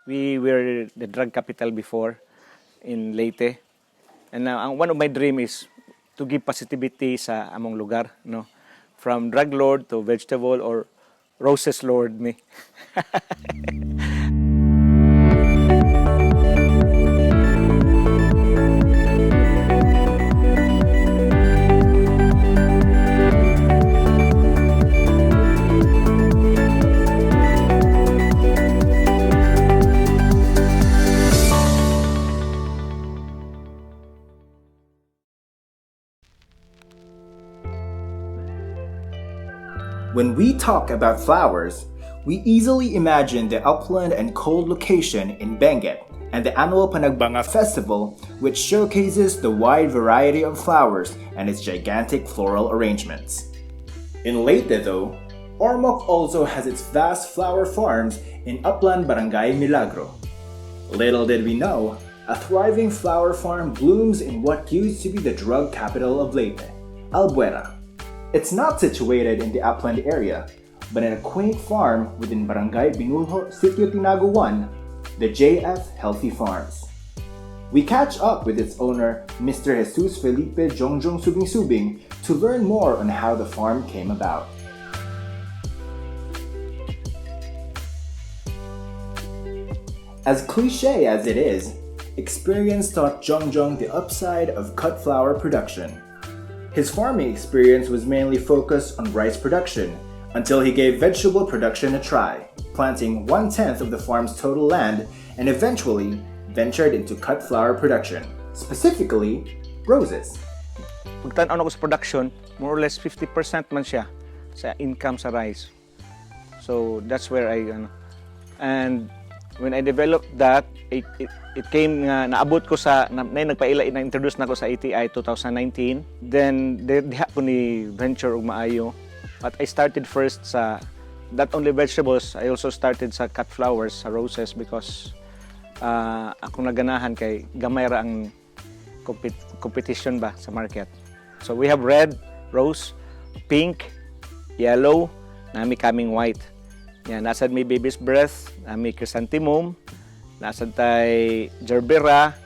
We were the drug capital before in Leyte. And now one of my dream is to give positivity sa among lugar, no? From drug lord to vegetable or roses lord me. When we talk about flowers, we easily imagine the upland and cold location in Benguet and the annual Panagbanga Festival, which showcases the wide variety of flowers and its gigantic floral arrangements. In Leyte though, Ormoc also has its vast flower farms in Upland Barangay Milagro. Little did we know, a thriving flower farm blooms in what used to be the drug capital of Leyte, Albuera. It's not situated in the upland area, but in a quaint farm within Barangay Binulho, Sitio Tinago 1, the JF Healthy Farms. We catch up with its owner, Mr. Jesus Felipe Jongjong Subing Subing, to learn more on how the farm came about. As cliche as it is, experience taught Jongjong the upside of cut flower production. His farming experience was mainly focused on rice production until he gave vegetable production a try, planting 1/10 of the farm's total land and eventually ventured into cut flower production, specifically roses. Pagtan-aw ako sa production, more or less 50% man siya sa income sa rice. So that's where and when I developed that, it came nga naabot ko sa nagpaila-introduce na ko sa ATI 2019. Then diha ko ni venture og maayo. But I started first sa not only vegetables, I also started sa cut flowers, sa roses because ako naganahan kay gamay ra ang competition ba sa market. So we have red, rose, pink, yellow, nami coming white. Yan, nasad may baby's breath, may chrysanthemum, nasad tay gerbera,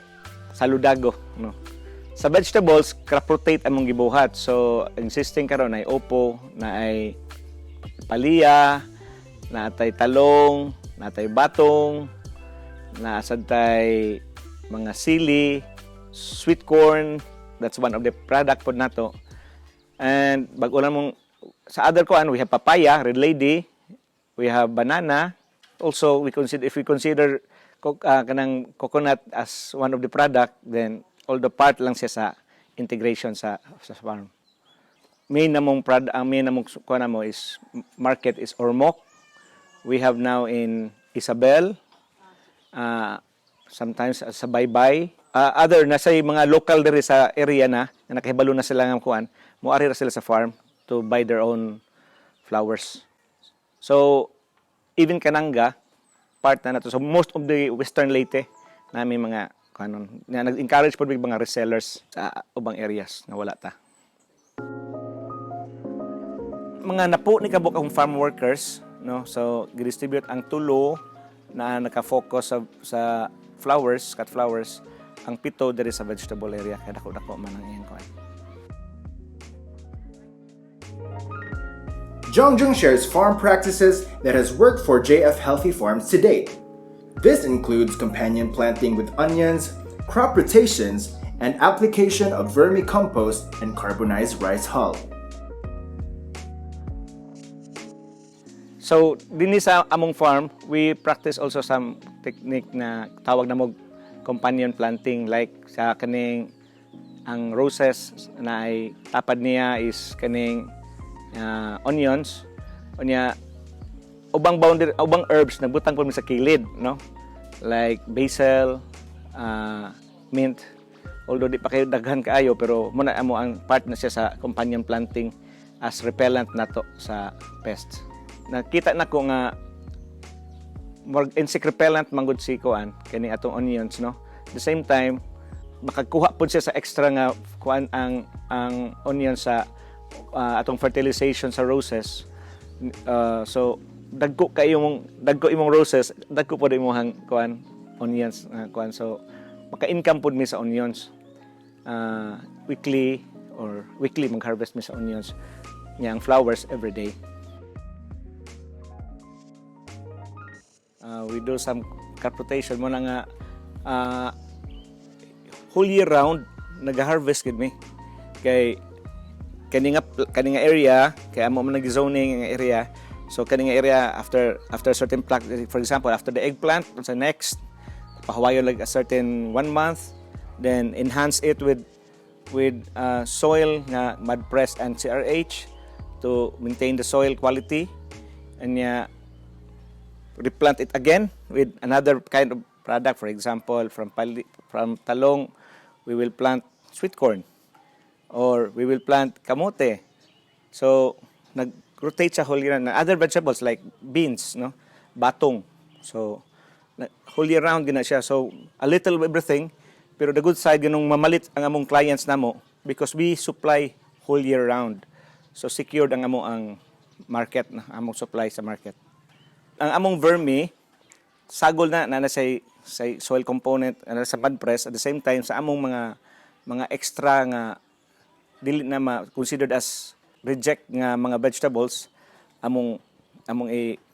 saludago, no. Sa vegetables, crop rotate among gibuhat. So, insisting karon ay opo, na ay palya, na tay talong, na tay batong, nasad tay mga sili, sweet corn, that's one of the product pod nato. And bag-o lang mong sa other ko we have papaya, red lady, we have banana. Also, if we consider kanang coconut as one of the product, then all the part lang siya sa integration sa farm. Main namong kuha mo is market is Ormoc. We have now in Isabel, sometimes sa Baybay. Other na sa mga local diri sa area na nakahibalo na sila ng kuan, moari ra sila sa farm to buy their own flowers. So, even Kananga, part na nato. So, most of the Western Leyte, namin mga, nag-encourage po mga resellers sa ubang areas na wala ta. Mga napo ni kabuk ang farm workers, no? So, distribute ang tulo na naka-focus sa flowers, cut flowers, ang pito diri sa vegetable area, kaya dako-dako man ang iyan ko. Jongjong shares farm practices that has worked for JF Healthy Farms to date. This includes companion planting with onions, crop rotations, and application of vermicompost and carbonized rice hull. So, dinhi sa among farm, we practice also some technique na tawag na mo companion planting, like sa kaning ang roses na ay tapad niya is kaning onions, ubang herbs nagbutang po sa kilid, no? Like basil, mint. Although di pa kayo daghan kaayo, pero muna amo ang part na siya sa companion planting as repellent nato sa pests. Nakita na ko nga more insect repellent manggod si kuan kani atong onions, no? At the same time, makakuha po siya sa extra nga kuan ang onion sa atong fertilization sa roses. So dagko imong roses, dagko pod imong kuan onions kuan. So maka-income pod mi sa onions. Weekly mag-harvest mi sa onions. Yang flowers every day. We do some crop rotation mo na nga whole year round nag-harvest gid mi kay kaninga area kay amo man nag-zoning nga area. So kaninga area after certain plant, for example after the eggplant sa next pahawayon like a certain 1 month, then enhance it with soil nga mud press and CRH to maintain the soil quality, and replant it again with another kind of product. For example, from talong, we will plant sweet corn or we will plant kamote. So, nag-rotate sa whole year na other vegetables like beans, no? Batong. So, whole year round gina siya. So, a little of everything, pero the good side ganung mamalit ang among clients namo because we supply whole year round. So, secured ang among market na among supply sa market. Ang among vermi sagol na sa soil component sa mud press, at the same time sa among mga extra nga dili na considered as reject nga mga vegetables among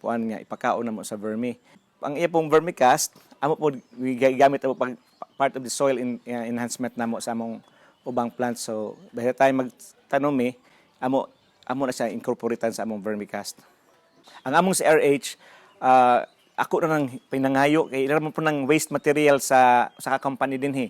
kuan nga ipakaon namo sa vermi. Ang iya pong vermicast amo po gigamit amo pag part of the soil enhancement namo sa among ubang plants. So by the time magtanom amo na siya incorporatean sa among vermicast. Ang among CRH, ako na nang pinangayo kay ila mo po ng waste material sa company din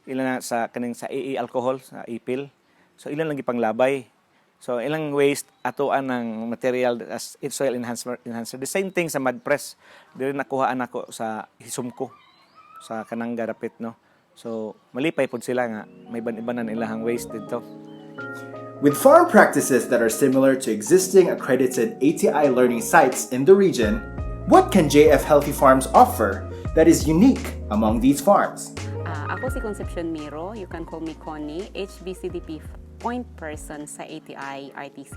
ila na sa AA alcohol sa ipil. So ilan lang gipanglabay. So ilang waste atoan ng material as soil enhancer. The same thing sa mud press. Dili nakuhaan ako sa hisumko sa kanang garapit, no. So malipay pod sila nga may iban-ibanan ilahang waste dito. With farm practices that are similar to existing accredited ATI learning sites in the region, what can JF Healthy Farms offer that is unique among these farms? Ako si Concepcion Miro, you can call me Connie, HBCDP point person sa ATI RTC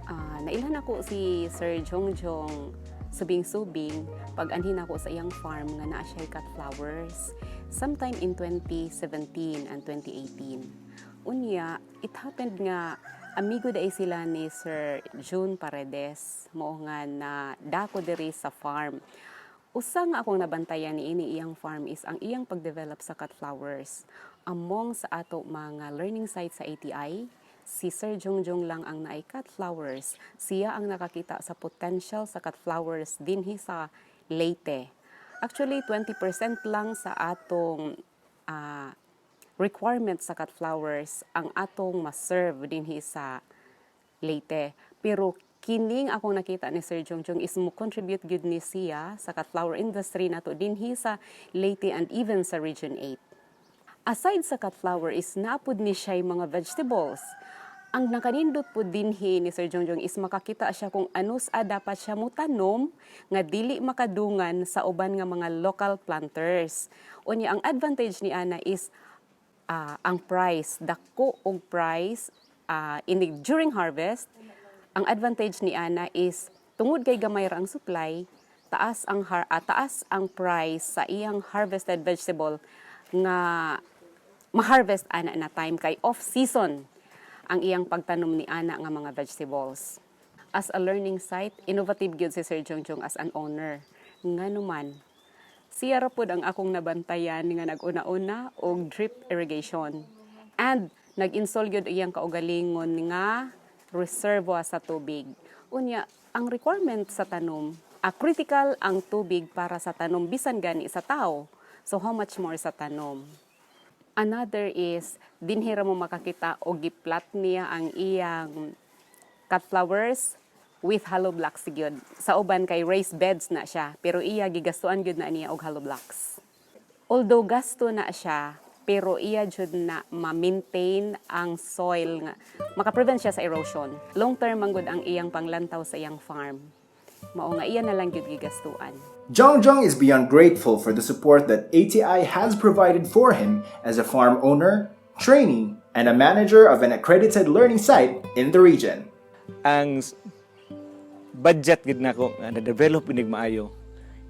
8. Nailhan ako si Sir Jongjong subing-subing pag anhin ako sa iyang farm nga naa siya cut flowers sometime in 2017 and 2018. Unya, it happened nga amigo dai sila ni Sir June Paredes mo nga na dako diri sa farm. Usa nga akong nabantayan ni iyang farm is ang iyang pagdevelop sa cut flowers. Among sa ato mga learning sites sa ATI, si Sir Jongjong lang ang naay cut flowers. Siya ang nakakita sa potential sa cut flowers dinhi sa Leyte. Actually, 20% lang sa atong requirement sa cut flowers ang atong ma-serve dinhi sa Leyte. Pero kining akong nakita ni Sir Jongjong is mo contribute good ni siya sa cut flower industry nato dinhi sa Leyte and even sa Region 8. Aside sa cut flower is napud ni siya mga vegetables. Ang nakanindot po dinhi ni Sir Jongjong is makakita siya kung anus dapat siya mutanom nga dili makadungan sa uban nga mga local planters. Unya ang advantage ni ana is ang price, dako og price during harvest. Ang advantage ni ana is tungod kay gamay ra ang supply, taas ang price sa iyang harvested vegetable nga ma-harvest ana na time kay off season ang iyang pagtanom ni ana nga mga vegetables. As a learning site, innovative gyud si Sir Jongjong as an owner. Nganuman, siya ra pod ang akong nabantayan nga nag-una-una og drip irrigation. And nag-install gyud iyang kaugalingon nga reservoir sa tubig. Unya, ang requirement sa tanom, critical ang tubig para sa tanom bisan gani sa tao. So how much more sa tanom? Another is dinhi ra mo makakita og giplat niya ang iyang cut flowers with hollow blocks gyud. Sa uban kay raised beds na siya, pero iya gigastuan gyud na niya og hollow blocks. Although gasto na siya, pero iya jud na ma-maintain ang soil nga maka-prevent siya sa erosion. Long term man gud ang iyang panglantaw sa iyang farm. Mao nga iya na lang gyud gigastuan. Jongjong is beyond grateful for the support that ATI has provided for him as a farm owner, trainee, and a manager of an accredited learning site in the region. Ang budget gid nako nga na-develop inig maayo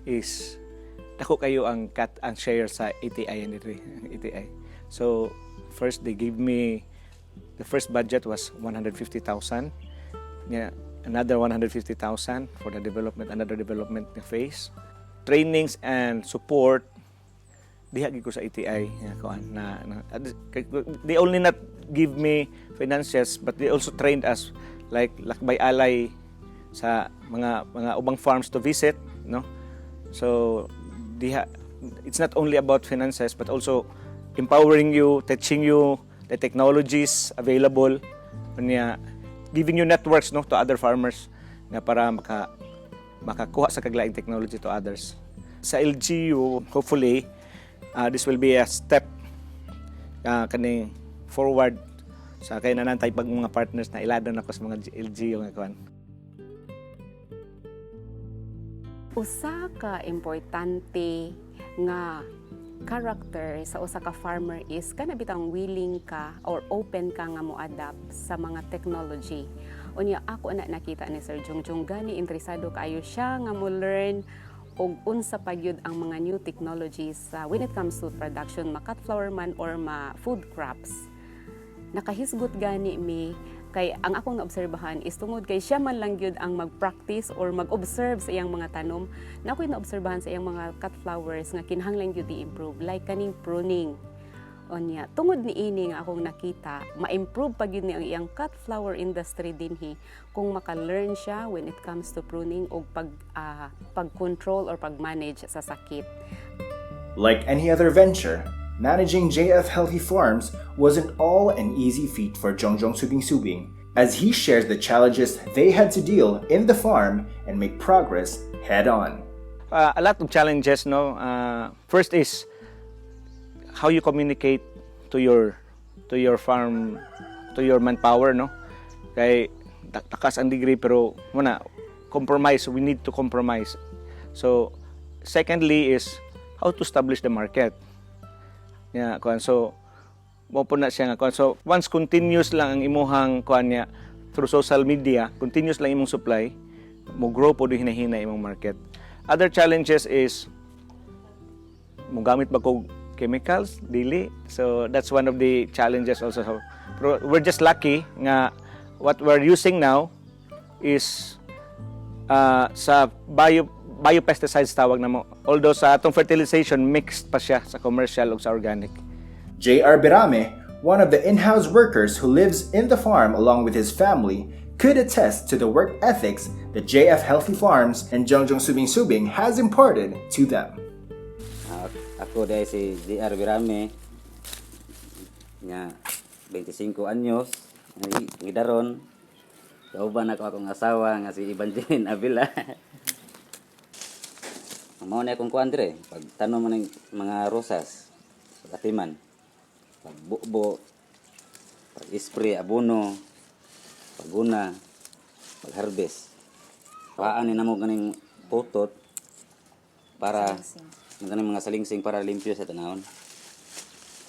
is dako kayo ang share sa ATI and ATI. So first they gave me the first budget was 150,000. Yeah, another 150,000 for the development, another development phase. Trainings and support diha gid ko sa ATI they only not give me finances but they also trained us like lakbay alay sa mga ubang farms to visit, no? So it's not only about finances but also empowering you, teaching you the technologies available, giving you networks, no, to other farmers na para makakuha sa kaglaing technology to others. Sa LGU, hopefully, this will be a step kaning forward sa kay nanantay pag mga partners na iladon ako sa mga LGU nga kuan. Usa ka importante nga character sa usa ka farmer is kana bitang willing ka or open ka nga mo-adapt sa mga technology. Unya ako na nakita ni Sir Jungjung gani interesado kaayo siya nga mo learn og unsa pa gyud ang mga new technologies when it comes to production makat flower man or food crops. Nakahisgot gani mi kay ang akong naobserbahan is tungod kay siya man lang gyud ang mag-practice or mag-observe sa iyang mga tanom. Na ako'y naobserbahan sa iyang mga cut flowers nga kinahanglan gyud i-improve like kaning pruning. Onya, tungod ni ini nga akong nakita, ma-improve pa gyud ni ang iyang cut flower industry dinhi kung maka-learn siya when it comes to pruning o pag-control or pag-manage sa sakit. Like any other venture, managing JF Healthy Farms wasn't all an easy feat for Jongjong Subing as he shares the challenges they had to deal in the farm and make progress head on. A lot of challenges, no. First is how you communicate to your farm, to your manpower, no. Kay takas ang degree pero muna compromise, we need to compromise. So secondly is how to establish the market. Yeah, kuan so mo po na siya nga kuan so once continuous lang ang imuhang kuan niya through social media, continuous lang imong supply, mo grow po din hinahina imong market. Other challenges is mo gamit ba ko chemicals dili, so that's one of the challenges also. So, pero we're just lucky nga what we're using now is sa biopesticides tawag na mo. Although sa atong fertilization, mixed pa siya sa commercial o sa organic. J.R. Birame, one of the in-house workers who lives in the farm along with his family, could attest to the work ethics that JF Healthy Farms and Jongjong Subing has imparted to them. Ako dahil si J.R. Birame, nga 25 anyos, ngidaron, kauban ako akong asawa nga si Evangeline Avila. Mao na akong kuan dire, pagtanom man ng mga rosas, pagatiman, pagbubo, pag-spray abono, paguna, pag-harvest. Paan ni namo ganing putot para ganing mga salingsing para limpyo sa tanawon.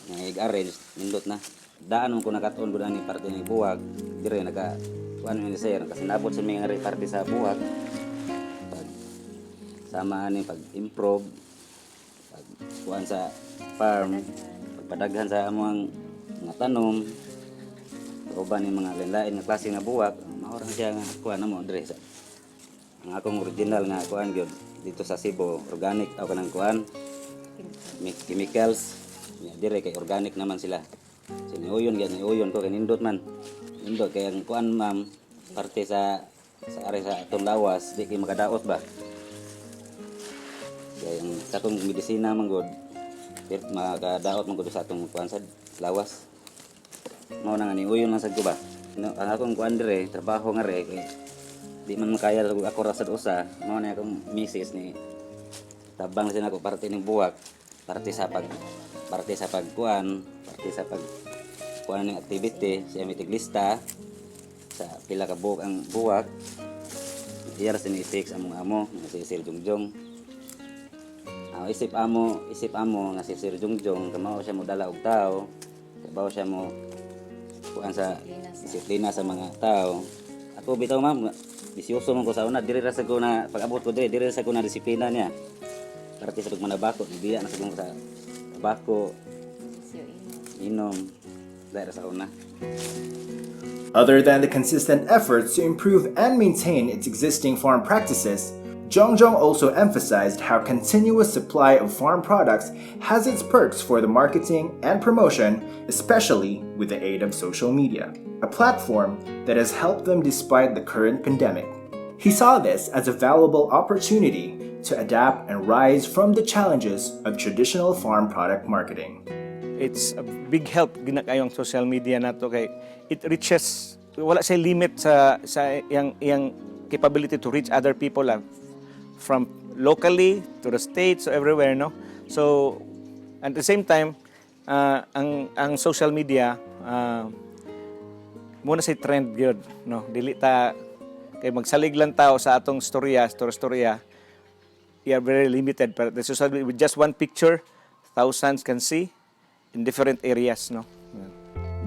Nga i-arrange nindot na. Daan ko nakatuon gud ani parte ni buwag, dire naka kuan ni sir, kasi nabot sa mga parte sa buwag. Sama ni pag-improve, pagkuhan sa farm, pagpadaghan sa among mga tanom, kauban ni mga lain-lain nga klase nga buwak, maorang siya nga kuhan mo dire sa ang akong original nga kuhan gyud dito sa Cebu, organic aw kanang kuhan, chemicals, dire kay organic naman sila. Siniuyon ko kay nindot man. Nindot kay ang kuhan ma'am parte sa are sa atong lawas, di kay makadaot ba. Kaya yung katong medisina manggod, makadaot manggod sa atong kuan sa lawas. Mao na nga ni uyon lang sad ko ba. Ang akong kuan dire, trabaho nga re kay di man makaya ako ra sad usa. Mao na akong misis ni tabang sin ako parte ning buwak, parte sa pagkuan, parte sa pagkuan ning activity, siya mitiglista sa pila ka buwak ang buwak. Iyar sin i-fix among amo, si Sir Jungjong. Isip amo nga si Sir Jungjong kamao siya mo dala og tao, kabaw siya mo kuan sa disiplina sa mga tao. Ako bitaw ma'am 18 ambisyoso man ko sa una, diri ra sa ko na pag-abot ko diri sa ko na disiplina niya. Parte sa pagmanabako, biya na sa ko sa tabako, inom, dahil sa una. Other than the consistent efforts to improve and maintain its existing farm practices, Jongjong also emphasized how continuous supply of farm products has its perks for the marketing and promotion, especially with the aid of social media, a platform that has helped them despite the current pandemic. He saw this as a valuable opportunity to adapt and rise from the challenges of traditional farm product marketing. It's a big help gina kayong social media nato kay it reaches, wala say limit sa yang capability to reach other people from locally to the states, so everywhere, no? So at the same time, ang social media muna say trend gyud, no? Dili ta kay magsalig lang tao sa atong storya, we are very limited, but the social media, with just one picture, thousands can see in different areas, no?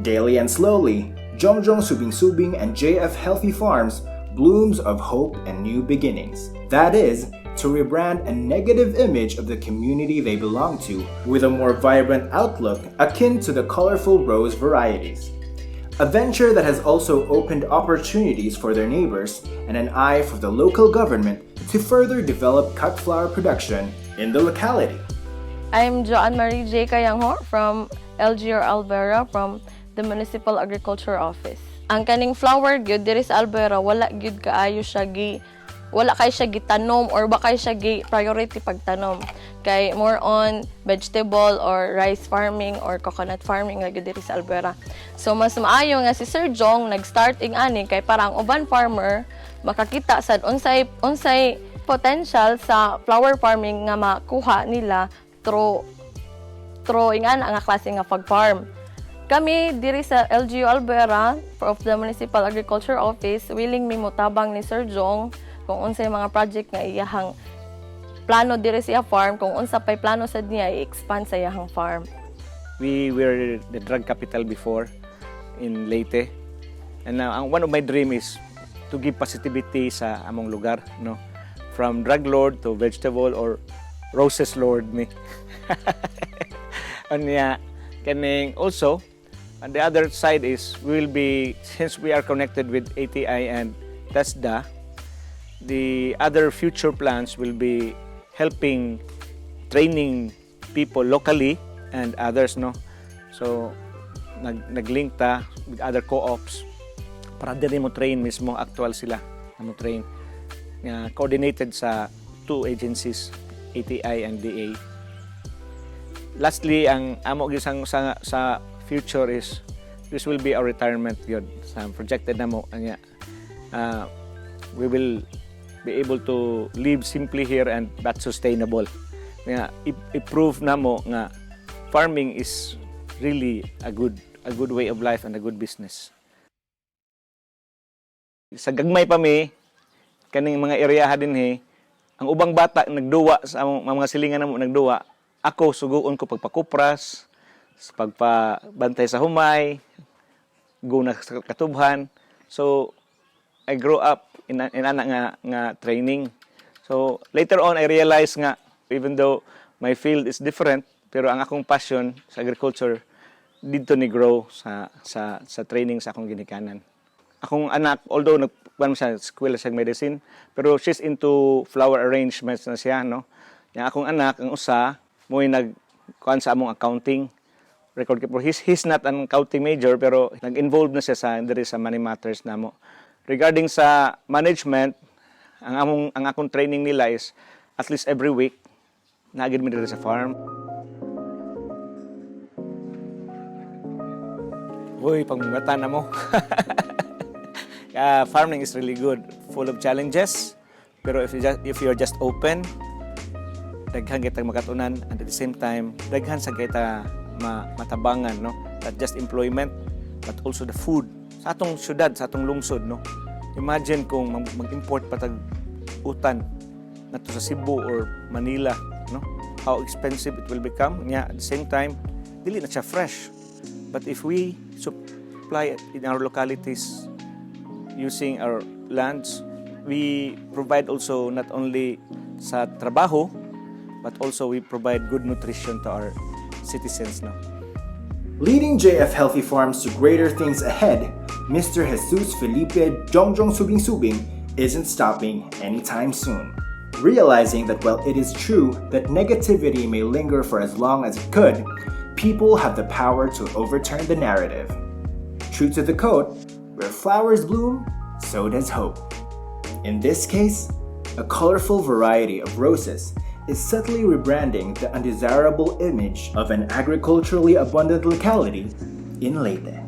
Daily and slowly, Jongjong Subing and JF Healthy Farms blooms of hope and new beginnings. That is, to rebrand a negative image of the community they belong to with a more vibrant outlook akin to the colorful rose varieties. A venture that has also opened opportunities for their neighbors and an eye for the local government to further develop cut flower production in the locality. I'm Joanne Marie J. Kayangho from LGR Alvera from the Municipal Agriculture Office. Ang kaning flower gyud diri sa Alvera wala gyud kaayo siya wala kay siya gitanom or ba kay siya priority pagtanom, kay more on vegetable or rice farming or coconut farming gyud diri sa Alvera. So mas maayo nga si Sir Jong nag-starting ani kay parang uban farmer makakita sad unsay potential sa flower farming nga makuha nila through ingana nga klase nga pag-farm. Kami diri sa LGU Alvera of the Municipal Agriculture Office willing mi motabang ni Sir Jong kung unsay mga project nga iyahang plano diri sa farm, kung unsa pay plano sad niya i-expand sa iyahang farm. We were the drug capital before in Leyte, and now one of my dream is to give positivity sa among lugar, no? From drug lord to vegetable or roses lord me. Anya kaning also on the other side is we'll be, since we are connected with ATI and TESDA, the other future plans will be helping training people locally and others, no? So naglink ta with other co-ops para diri mo train mismo, actual sila mo train coordinated sa two agencies, ATI and DA. Lastly, ang amo gisang sa future is this will be our retirement yun. Sa projected na mo anya we will be able to live simply here and that's sustainable. Nga i-prove na mo nga farming is really a good way of life and a good business. Sa gagmay pa mi kaning mga area din ang ubang bata nagduwa sa mga silingan namo nagduwa, ako suguon ko pagpakupras, pagpabantay sa humay, go na sa katubhan. So I grew up in ana nga training. So later on I realized nga even though my field is different, pero ang akong passion sa agriculture dito ni grow sa training sa akong ginikanan. Akong anak, although nagkuan sa eskwela sa medicine, pero she's into flower arrangements na siya, no? Yang akong anak ang usa mo'y nagkuan sa among accounting record keeper. He's not an accounting major pero nag-involve na siya sa diri sa money matters namo. Regarding sa management, ang akong training nila is at least every week naagid mi diri sa farm. Uy, pangmata na mo. Farming is really good, full of challenges. Pero if you're just open, daghan kita makatunan, and at the same time, daghan sa kita matabangan, no? Not just employment, but also the food. Sa atong syudad, sa atong lungsod, no? Imagine kung mag-import pa tag utan nato sa Cebu or Manila, no? How expensive it will become. Yeah, at the same time, dili na siya fresh. But if we supply it in our localities using our lands, we provide also not only sa trabaho, but also we provide good nutrition to our citizens now. Leading JF Healthy Farms to greater things ahead, Mr. Jesus Felipe Jongjong Subing Subing isn't stopping anytime soon. Realizing that while it is true that negativity may linger for as long as it could, people have the power to overturn the narrative. True to the quote, where flowers bloom, so does hope. In this case, a colorful variety of roses is subtly rebranding the undesirable image of an agriculturally abundant locality in Leyte.